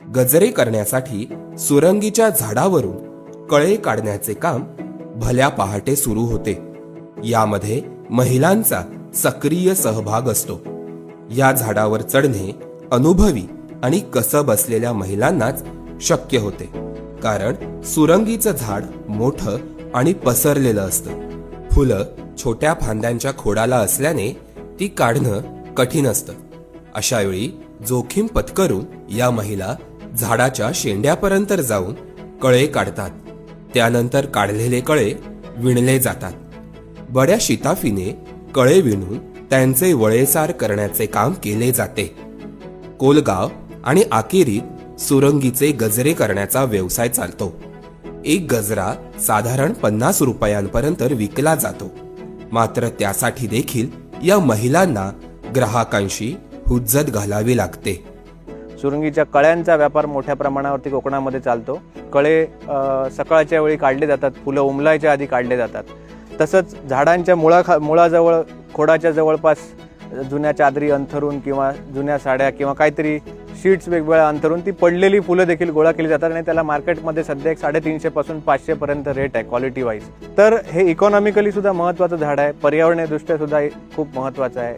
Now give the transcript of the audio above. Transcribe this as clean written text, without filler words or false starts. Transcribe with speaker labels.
Speaker 1: गजरे करण्यासाठी सुरंगीच्या झाडावरून कळे काढण्याचे काम भल्या पहाटे सुरू होते. यामध्ये महिलांचा सक्रिय सहभाग असतो. या झाडावर चढणे अनुभवी आणि कसब असलेल्या महिलांनाच शक्य होते, कारण सुरंगीचं झाड मोठं आणि पसरलेलं असतं. फुलं छोट्या फांद्यांच्या खोडाला असल्याने ती काढणं कठीण असतं. अशा वेळी जोखीम पत्करून या महिला झाडाच्या शेंड्यापर्यंत जाऊन कळे काढतात. त्यानंतर काढलेले कळे विणले जातात. बड्या शिताफीने कळे विणून त्यांचे वळेसार करण्याचे काम केले जाते. कोलगाव आणि आकेरीत सुरंगीचे गजरे करण्याचा व्यवसाय चालतो. एक गजरा साधारण 50 रुपयांपर्यंत विकला जातो. मात्र त्यासाठी देखील या महिलांना ग्राहकांशी हुज्जत घालावी लागते.
Speaker 2: सुरंगीच्या कळ्यांचा व्यापार मोठ्या प्रमाणावरती कोकणामध्ये चालतो. कळे सकाळच्या वेळी काढले जातात, फुलं उमलायच्या आधी काढले जातात. तसंच झाडांच्या मुळाजवळ खोडाच्या जवळपास जुन्या चादरी अंथरून किंवा जुन्या साड्या किंवा काहीतरी शीट्स वेगवेगळ्या अंथरून ती पडलेली फुलं देखील गोळा केली जातात आणि त्याला मार्केटमध्ये सध्या 350 पासून 500 पर्यंत रेट आहे क्वालिटी वाईज. तर हे इकॉनॉमिकली सुद्धा महत्त्वाचं झाड आहे, पर्यावरणीय दृष्ट्या सुद्धा खूप महत्त्वाचं आहे.